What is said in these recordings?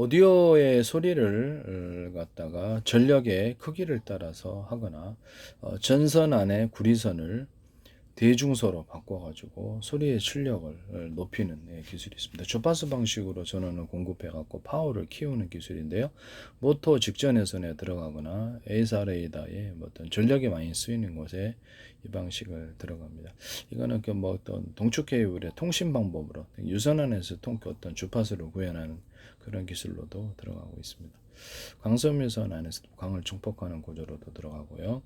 오디오의 소리를 갖다가 전력의 크기를 따라서 하거나 전선 안에 구리선을 대중소로 바꿔가지고 소리의 출력을 높이는 기술이 있습니다. 주파수 방식으로 전원을 공급해갖고 파워를 키우는 기술인데요. 모터 직전에선에 들어가거나 A사레이다의 어떤 전력이 많이 쓰이는 곳에 이 방식을 들어갑니다. 이거는 그 뭐 어떤 동축 케이블의 통신 방법으로 유선 안에서 어떤 주파수를 구현하는 그런 기술로도 들어가고 있습니다. 광섬 유선 안에서도 광을 증폭하는 구조로도 들어가고요.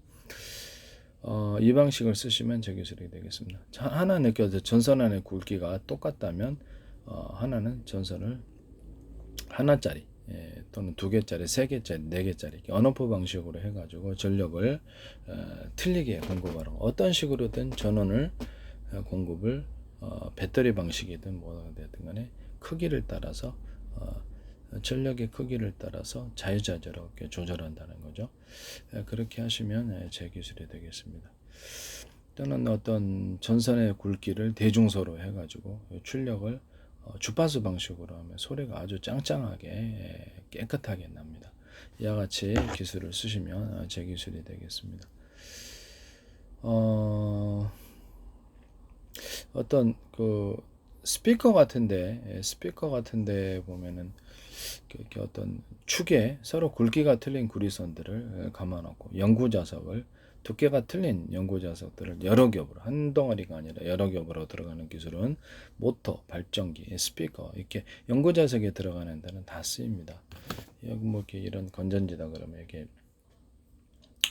이 방식을 쓰시면 제 기술이 되겠습니다. 하나 느껴져 전선 안의 굵기가 똑같다면 하나는 전선을 하나짜리 또는 두 개짜리, 세 개짜리, 네 개짜리 언오프 방식으로 해가지고 전력을 틀리게 공급하라고 어떤 식으로든 전원을 공급을 배터리 방식이든 뭐가 되든 간에 크기를 따라서 전력의 크기를 따라서 자유자재롭게 조절한다는 거죠. 그렇게 하시면 제 기술이 되겠습니다. 또는 어떤 전선의 굵기를 대중소로 해가지고 출력을 주파수 방식으로 하면 소리가 아주 짱짱하게 깨끗하게 납니다. 이와 같이 기술을 쓰시면 제 기술이 되겠습니다. 어떤 그 스피커 같은데 보면은 이렇게 어떤 축에 서로 굵기가 틀린 구리선들을 감아놓고 연구자석을 두께가 틀린 연구자석들을 여러 겹으로 한 덩어리가 아니라 여러 겹으로 들어가는 기술은 모터, 발전기, 스피커 이렇게 연구자석에 들어가는 데는 다 쓰입니다. 여기 뭐 이렇게 이런 건전지다 그러면 이렇게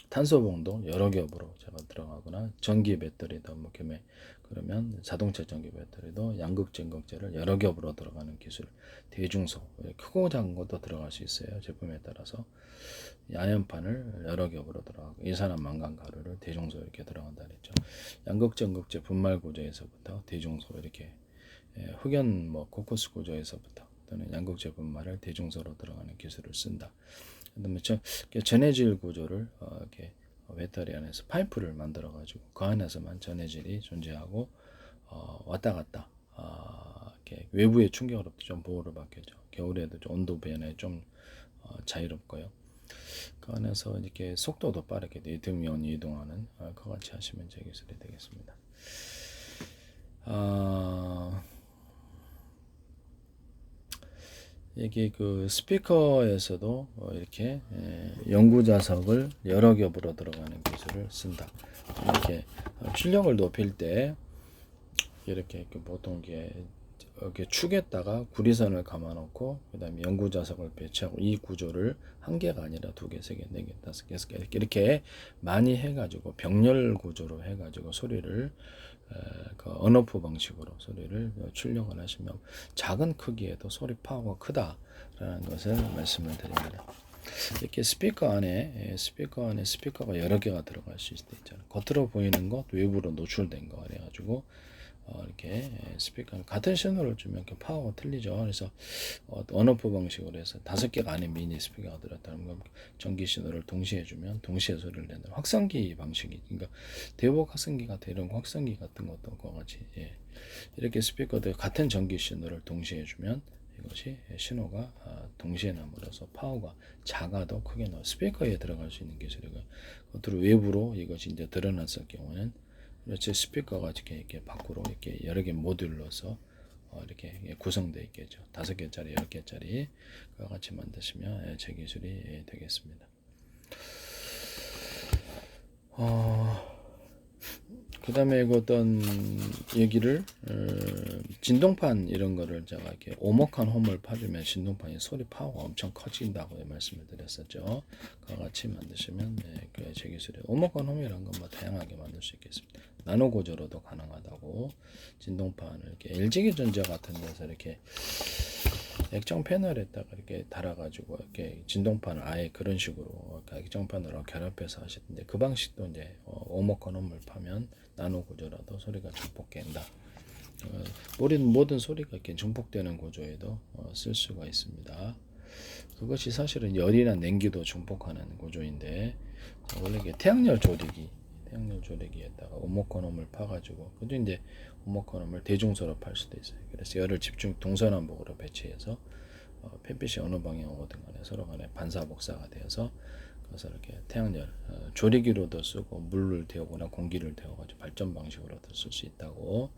탄소봉도 여러 겹으로 제가 들어가거나 전기 배터리다 뭐 겸해 그러면 자동차 전기 배터리도 양극전극제를 여러 겹으로 들어가는 기술 대중소 크고 작은 것도 들어갈 수 있어요. 제품에 따라서 야연판을 여러 겹으로 들어가고 이산화 망간 가루를 대중소 이렇게 들어간다 그랬죠. 양극전극제 분말 구조에서부터 대중소 이렇게 흑연 뭐 코커스 구조에서부터 또는 양극재 분말을 대중소로 들어가는 기술을 쓴다. 그다음에 전해질 구조를 이렇게 배터리 안에서 파이프를 만들어 가지고 그 안에서만 전해질이 존재하고 왔다 갔다 이렇게 외부의 충격으로부터 좀 보호를 받겠죠. 겨울에도 좀 온도 변화에 좀 자유롭고요. 그 안에서 이렇게 속도도 빠르게 내등면 이동하는 그와 같이 하시면 제 기술이 되겠습니다. 여기 그 스피커에서도 이렇게 연구자석을 여러 겹으로 들어가는 기술을 쓴다. 이렇게 출력을 높일 때 이렇게 보통 이렇게 축에다가 구리선을 감아놓고 그다음에 연구자석을 배치하고 이 구조를 한 개가 아니라 두 개, 세 개, 네 개, 다섯 개, 여섯 개 이렇게 많이 해가지고 병렬 구조로 해가지고 소리를 그 언오프 방식으로 소리를 출력을 하시면 작은 크기에도 소리 파워가 크다라는 것을 말씀을 드립니다. 이렇게 스피커 안에 스피커가 여러 개가 들어갈 수 있잖아요. 겉으로 보이는 것, 외부로 노출된 거 그래가지고 이렇게 스피커 같은 신호를 주면 이렇게 파워가 틀리죠. 그래서 언오프 방식으로 해서 5개가 안에 미니 스피커가 들었다는 건 전기 신호를 동시에 주면 동시에 소리를 낸다. 확성기 방식이 그러니까 대복 확성기 같은 이런 확성기 같은 것도 그와 같이 이렇게 스피커들 같은 전기 신호를 동시에 주면 이것이 신호가 동시에 남으로써 파워가 작아도 크게 나와 스피커에 들어갈 수 있는 기술이고요. 겉으로 외부로 이것이 이제 드러났을 경우는 제 스피커가 이렇게 밖으로 이렇게 여러 개 모듈로서 이렇게 구성되어 있겠죠. 5개짜리, 10개짜리 그와 같이 만드시면 제 기술이 되겠습니다. 그 다음에 어떤 얘기를 진동판 이런 거를 제가 이렇게 오목한 홈을 파주면 진동판이 소리 파워가 엄청 커진다고 말씀을 드렸었죠. 그와 같이 만드시면 제 기술이 오목한 홈이라는 건 뭐 다양하게 만들 수 있겠습니다. 나노 구조로도 가능하다고 진동판을 이렇게 LG전자 같은 데서 이렇게 액정 패널에다가 이렇게 달아가지고 이렇게 진동판을 아예 그런 식으로 액정판으로 결합해서 하시던데 그 방식도 이제 오목건홈을 파면 나노 구조라도 소리가 증폭된다. 모든 소리가 이렇게 증폭되는 구조에도 쓸 수가 있습니다. 그것이 사실은 열이나 냉기도 증폭하는 구조인데 원래 이게 태양열 조리기에다가 오목건홈을 파가지고 그도 이제 오목건홈을 대중소로 팔 수도 있어요. 그래서 열을 집중 동서남북으로 배치해서 햇빛이 어느 방향 오든 간에 서로 간에 반사복사가 되어서 그래서 이렇게 태양열 조리기로도 쓰고 물을 데우거나 공기를 데워가지고 발전 방식으로도 쓸 수 있다고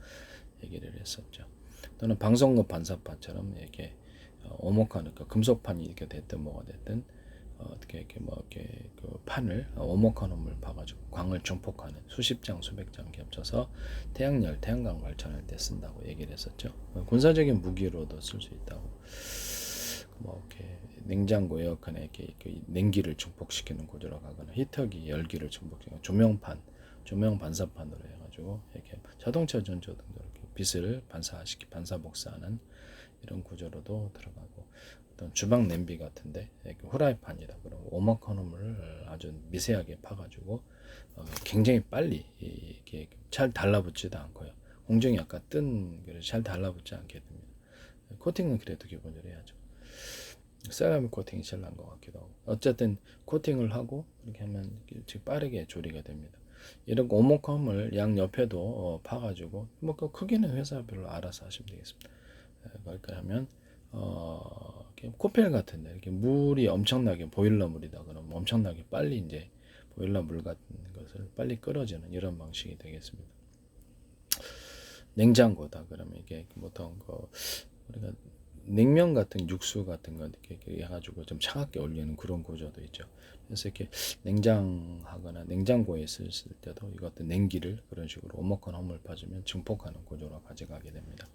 얘기를 했었죠. 또는 방송급 반사판처럼 이렇게 오목한 그러니까 금속판이 이렇게 됐든 뭐가 됐든 어떻게 이렇게 뭐 이렇게 그 판을 오목한 홈을 파가지고 광을 증폭하는 수십 장 수백 장 겹쳐서 태양열 태양광 발전할 때 쓴다고 얘기를 했었죠. 군사적인 무기로도 쓸 수 있다고. 뭐 이렇게 냉장고 에어컨에 이렇게 냉기를 증폭시키는 구조로 가거나 히터기 열기를 증폭시키는 조명판 조명 반사판으로 해가지고 이렇게 자동차 전조 등도 이렇게 빛을 반사 복사하는 이런 구조로도 들어가고 어떤 주방 냄비 같은데 후라이팬이다 그러면 오목헌음을 아주 미세하게 파가지고 굉장히 빨리 이렇게 잘 달라붙지도 않고요. 공정이 아까 뜬 잘 달라붙지 않게 됩니다. 코팅은 그래도 기본적으로 해야죠. 세라믹 코팅이 제일 나은 것 같기도 하고 어쨌든 코팅을 하고 이렇게 하면 빠르게 조리가 됩니다. 이런 오목함을 양 옆에도 파가지고 뭐 그 크기는 회사별로 알아서 하시면 되겠습니다. 그러니까 하면 코펠 같은데 이렇게 물이 엄청나게 보일러 물이다 그러면 엄청나게 빨리 이제 보일러 물 같은 것을 빨리 끓어지는 이런 방식이 되겠습니다. 냉장고다 그러면 이게 보통 우리가 냉면 같은 육수 같은 거 이렇게 해가지고 좀 차갑게 올리는 그런 구조도 있죠. 그래서 이렇게 냉장하거나 냉장고에 쓸 때도 이것도 냉기를 그런 식으로 오목한 홈을 빠지면 증폭하는 구조로 가져가게 됩니다.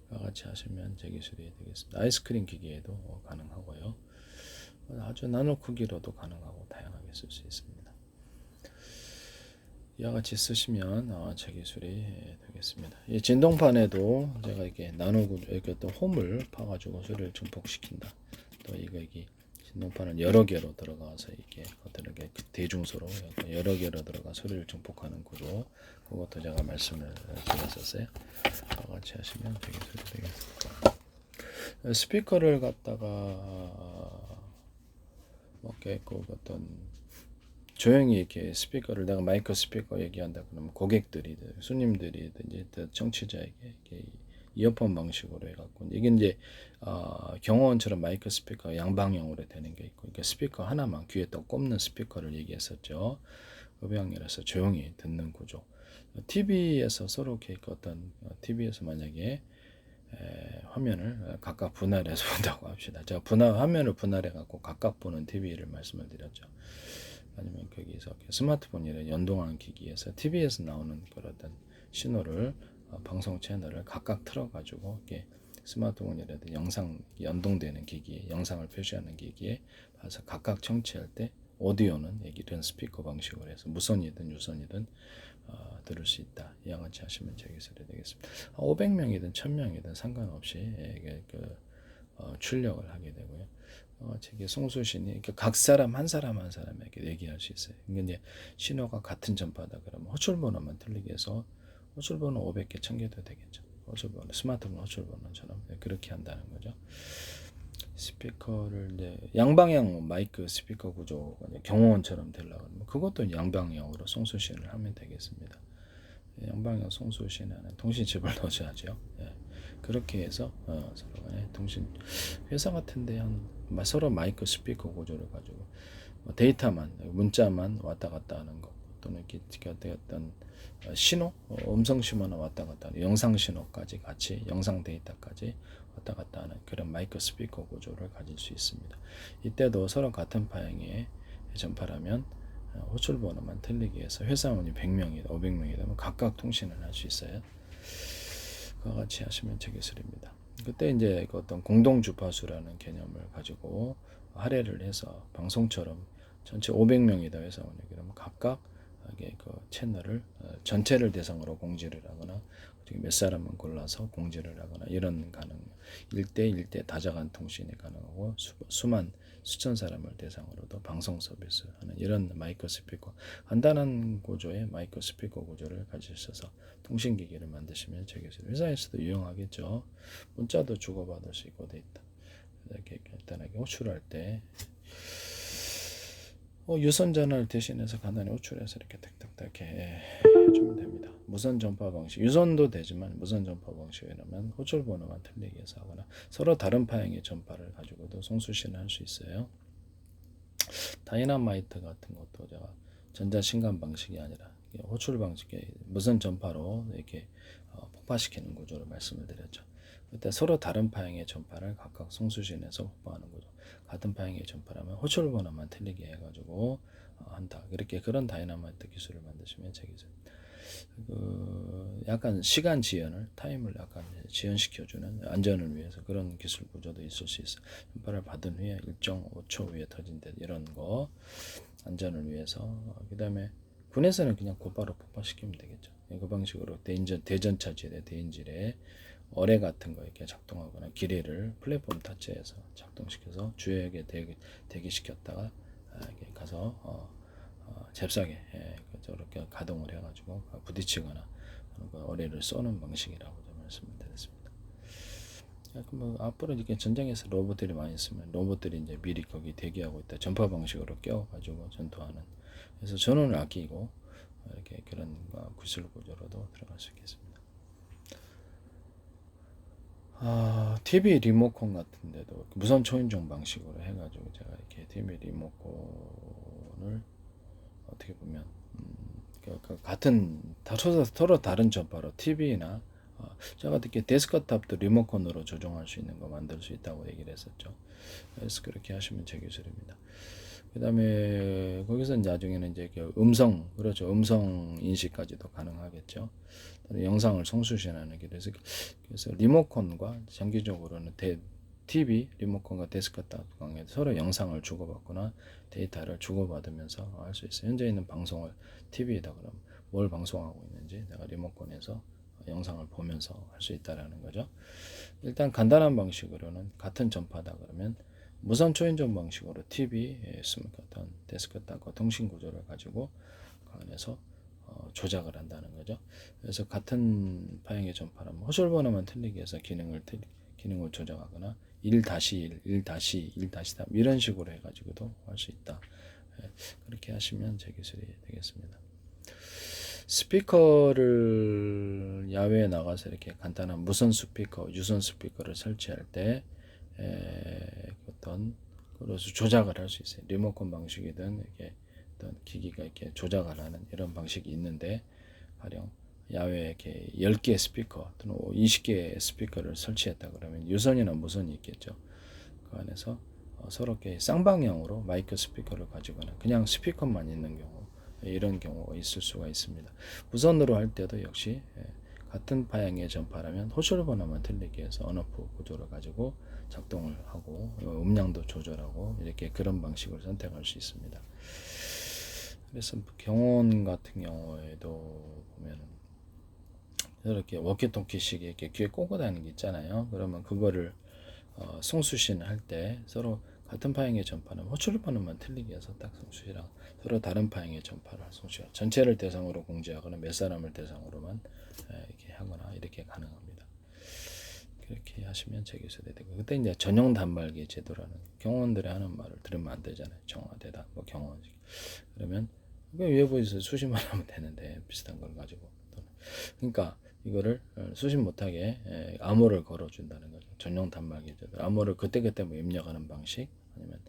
같이 하시면 제 기술이 되겠습니다. 아이스크림 기기에도 가능하고요. 아주 나노 크기로도 가능하고 다양하게 쓸 수 있습니다. 이와 같이 쓰시면 제 기술이 되겠습니다. 이 진동판에도 제가 이렇게 이렇게 또 홈을 파가지고 소리를 증폭시킨다. 또 이게 진동판은 여러 개로 들어가서 이렇게 어떻게 대중소로 여러 개로 들어가 소리를 증폭하는 구조. 그것도 제가 말씀을 드렸었어요. 같이 하시면 제 기술이 되겠습니다. 스피커를 갖다가 이렇게 어떤 조용히 이렇게 스피커를 내가 마이크 스피커 얘기한다 그러면 고객들이든 손님들이든 이제 청취자에게 이렇게 이어폰 방식으로 해갖고 이게 이제 경호원처럼 마이크 스피커 양방향으로 되는 게 있고 그러니까 스피커 하나만 귀에 또 꼽는 스피커를 얘기했었죠. 음향이라서 조용히 듣는 구조. TV에서 서로 이렇게 어떤 TV에서 만약에 화면을 각각 분할해서 본다고 합시다. 제가 화면을 분할해 갖고 각각 보는 TV를 말씀을 드렸죠. 아니면 거기서 스마트폰이나 연동하는 기기에서 TV에서 나오는 그런 신호를 방송 채널을 각각 틀어가지고 이렇게 스마트폰이라든지 영상 연동되는 기기에 영상을 표시하는 기기에 봐서 각각 청취할 때 오디오는 이런 스피커 방식으로 해서 무선이든 유선이든 들을 수 있다. 이와 같이 하시면 제 기술이 되겠습니다. 500명이든 1000명이든 상관없이 출력을 하게 되고요. 제게 송수신이 각 사람 한 사람에게 얘기할 수 있어요. 이제 신호가 같은 전파다 그러면 호출번호만 틀리게 해서 호출번호 500개, 1000개도 되겠죠. 호출번호, 스마트폰 호출번호처럼 그렇게 한다는 거죠. 스피커를 이제 양방향 마이크 스피커 구조가 경호원처럼 되려고 하면 그것도 양방향으로 송수신을 하면 되겠습니다. 양방향 송수신에는 통신칩을 넣어야죠. 그렇게 해서 서로 간에 통신 회사 같은데 서로 마이크 스피커 구조를 가지고 데이터만 문자만 왔다 갔다 하는 거 또는 이렇게 어떤 신호 음성 신호나 왔다 갔다 하는 영상 신호까지 같이 영상 데이터까지 왔다 갔다 하는 그런 마이크 스피커 구조를 가질 수 있습니다. 이때도 서로 같은 방향의 전파라면 호출번호만 틀리게 해서 회사원이 100명이다 500명이다 면 각각 통신을 할 수 있어요. 그와 같이 하시면 제 기술입니다. 그때 이제 어떤 공동 주파수라는 개념을 가지고 할애를 해서 방송처럼 전체 500명이다 회사원이 그러면 각각 그 채널을 전체를 대상으로 공지를 하거나 몇 사람은 골라서 공지를 하거나 이런 가능 1대1대 다자간 통신이 가능하고 수천 사람을 대상으로도 방송 서비스 하는 이런 마이크 스피커 간단한 구조의 마이크 스피커 구조를 가지셔서 통신기기를 만드시면 제 기술 회사에서도 유용하겠죠. 문자도 주고받을 수 있고 돼 있다. 이렇게 간단하게 호출할 때 유선 전화를 대신해서 간단히 호출해서 이렇게 탁탁탁 이렇게 해주면 됩니다. 무선 전파 방식, 유선도 되지만 무선 전파 방식이라면 호출 번호만 틀리게 해서 하거나 서로 다른 파형의 전파를 가지고도 송수신을 할 수 있어요. 다이너마이트 같은 것도 제가 전자신간 방식이 아니라 호출 방식의 무선 전파로 이렇게 폭파시키는 구조를 말씀을 드렸죠. 그때 서로 다른 파형의 전파를 각각 송수신해서 확보하는 거죠. 같은 파형의 전파라면 호출 번호만 틀리게 해가지고 한다. 이렇게 그런 다이너마이트 기술을 만드시면 되겠죠. 약간 시간 지연을 타임을 약간 지연시켜주는 안전을 위해서 그런 기술 구조도 있을 수 있어. 전파를 받은 후에 일정 5초 후에 터진다 이런 거 안전을 위해서. 그다음에 군에서는 그냥 곧바로 폭파시키면 되겠죠. 그 방식으로 대전차질에 대인질에 어뢰 같은 거 이렇게 작동하거나 기뢰를 플랫폼 타치해서 작동시켜서 주역에 대기시켰다가 이렇게 가서 잽싸게 저렇게 가동을 해가지고 부딪히거나 어뢰를 쏘는 방식이라고 말씀을 드렸습니다. 뭐 앞으로 이렇게 전쟁에서 로봇들이 많이 있으면 로봇들이 이제 미리 거기 대기하고 있다 전파 방식으로 껴가지고 전투하는. 그래서 전원을 아끼고 이렇게 그런 구실 구조로도 들어갈 수 있겠습니다. TV 리모컨 같은데도 무선 초인종 방식으로 해가지고 제가 이렇게 TV 리모컨을 어떻게 보면 같은 서로 다른 전파로 TV나 제가 특히 데스크탑도 리모컨으로 조정할 수 있는 거 만들 수 있다고 얘기를 했었죠. 그래서 그렇게 하시면 제 기술입니다. 그 다음에 거기서 나중에는 이제 음성, 그렇죠. 음성 인식까지도 가능하겠죠. 영상을 송수신하는 게 그래서 리모컨과 장기적으로는 TV 리모컨과 데스크탑 관계 서로 영상을 주고받거나 데이터를 주고받으면서 할 수 있어요. 현재 있는 방송을 TV에다 그럼 뭘 방송하고 있는지 내가 리모컨에서 영상을 보면서 할 수 있다라는 거죠. 일단 간단한 방식으로는 같은 전파다 그러면 무선 초인종 방식으로 TV, 스마트폰, 데스크탑과 통신 구조를 가지고 그 안에서 조작을 한다는 거죠. 그래서 같은 파형의 전파라면 호출 번호만 틀리게 해서 기능을 조작하거나 1-1, 1-2, 1-3 이런 식으로 해가지고도 할 수 있다. 그렇게 하시면 제 기술이 되겠습니다. 스피커를 야외에 나가서 이렇게 간단한 무선 스피커, 유선 스피커를 설치할 때 어떤 그래서 조작을 할 수 있어요. 리모컨 방식이든 이렇게 어떤 기기가 이렇게 조작을 하는 이런 방식이 있는데 가령 야외에 이렇게 10개 스피커 또는 20개 스피커를 설치했다 그러면 유선이나 무선이 있겠죠. 그 안에서 서로 이렇게 쌍방향으로 마이크 스피커를 가지거나 그냥 스피커만 있는 경우 이런 경우가 있을 수가 있습니다. 무선으로 할 때도 역시 같은 파형의 전파라면 호출 번호만 틀리게 해서 언오프 구조를 가지고 작동을 하고 음량도 조절하고 이렇게 그런 방식을 선택할 수 있습니다. 그래서 경호원 같은 경우에도 보면은 이렇게 워키토키식 이렇게 귀에 꽂고 다니는 게 있잖아요. 그러면 그거를 송수신 할 때 서로 같은 파형의 전파는 호출 번호만 틀리게 해서 딱 송수시랑 서로 다른 파형의 전파를 송수시 전체를 대상으로 공지하거나 몇 사람을 대상으로만 이렇게 하거나 이렇게 가능합니다. 그렇게 하시면 제 기술이 되고 그때 이제 전용 단말기 제도라는 경호원들이 하는 말을 들으면 안 되잖아요. 청와대다 뭐 경호원 그러면 외부에서 수신만 하면 되는데 비슷한 걸 가지고 그러니까 이거를 수신 못하게 암호를 걸어준다는 거죠. 전용 단말기 제도 암호를 그때그때 뭐 입력하는 방식 아니면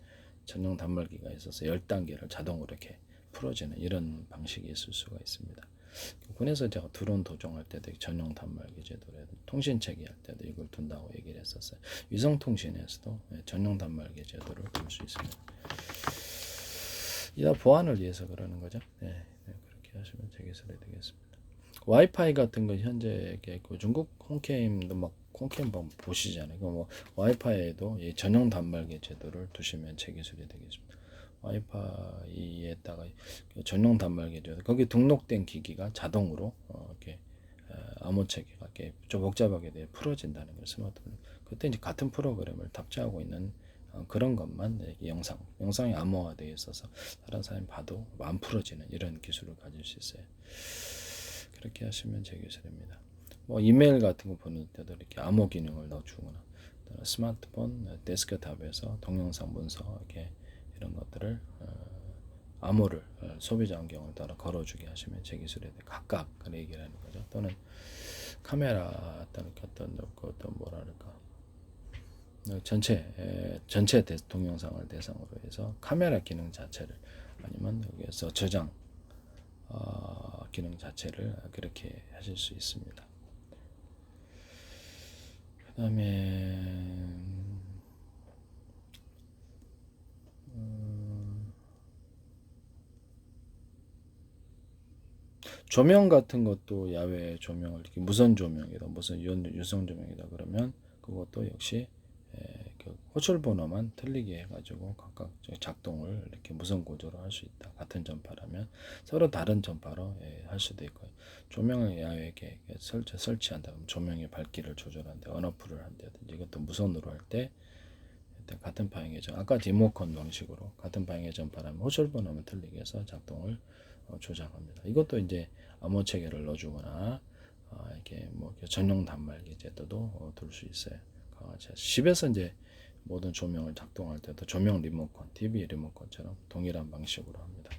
전용 단말기가 있어서 10단계를 자동으로 이렇게 풀어주는 이런 방식이 있을 수가 있습니다. 군에서 제가 드론 도종할 때도 전용 단말기 제도를 통신 체계할 때도 이걸 둔다고 얘기를 했었어요. 위성통신에서도 전용 단말기 제도를 둘 수 있습니다. 이다 보안을 위해서 그러는 거죠. 그렇게 하시면 제 기술이 되겠습니다. 와이파이 같은 건 현재 중국 홈게임도 막 홈게임 보시잖아요. 뭐 와이파이에도 전용 단말기 제도를 두시면 제 기술이 되겠습니다. 와이파이에다가 전용 단말기 제도 거기 등록된 기기가 자동으로 이렇게 암호 체계가 이렇게 좀 복잡하게 풀어진다는 걸 스마트폰 그때 이제 같은 프로그램을 탑재하고 있는 그런 것만 영상이 암호화되어 있어서 다른 사람이 봐도 안 풀어지는 이런 기술을 가질 수 있어요. 그렇게 하시면 제 기술입니다. 뭐 이메일 같은 거 보낼 때도 이렇게 암호 기능을 넣어주거나 스마트폰 데스크탑에서 동영상 문서 이렇게 이런 것들을 암호를 소비자 환경을 따라 걸어주게 하시면 제 기술에 대해 각각 얘기를 하는 거죠. 또는 카메라 어떤 뭐랄까 전체 동영상을 대상으로 해서 카메라 기능 자체를 아니면 여기에서 저장 기능 자체를 그렇게 하실 수 있습니다. 그 다음에 조명 같은 것도 야외 조명을 이렇게 무선 조명이다, 무선 유성 조명이다 그러면 그것도 역시 그 호출 번호만 틀리게 해가지고 각각 작동을 이렇게 무선 구조로 할 수 있다. 같은 전파라면 서로 다른 전파로 할 수도 있고요. 조명을 야외에 설치한다 그러면 조명의 밝기를 조절한다, 언어프를 한다든지 이것도 무선으로 할 때 같은 방향의 전 아까 리모컨 방식으로 같은 방향의 전파라면 호출 번호만 틀리게 해서 작동을 조작합니다. 이것도 이제 암호 체계를 넣어주거나 이렇게 뭐 전용 단말기 제도도 둘 수 있어요. 집에서 이제 모든 조명을 작동할 때도 조명 리모컨, TV 리모컨처럼 동일한 방식으로 합니다.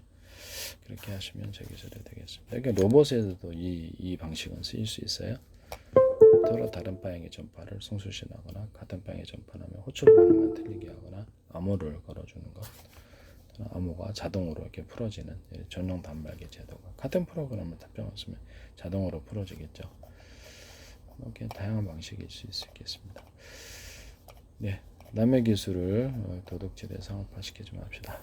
그렇게 하시면 제 기술이 되겠습니다. 그러니까 로봇에서도 이 방식은 쓰일 수 있어요. 서로 다른 방향의 전파를 송수신하거나 같은 방향의 전파라면 호출 번호만 틀리게 하거나 암호를 걸어주는 것. 암호가 자동으로 이렇게 풀어지는 전용 단말기 제도가 같은 프로그램을 답변했으면 자동으로 풀어지겠죠. 이렇게 다양한 방식이 있을 수 있겠습니다. 네, 남의 기술을 도둑질에 상업화시키지 맙시다.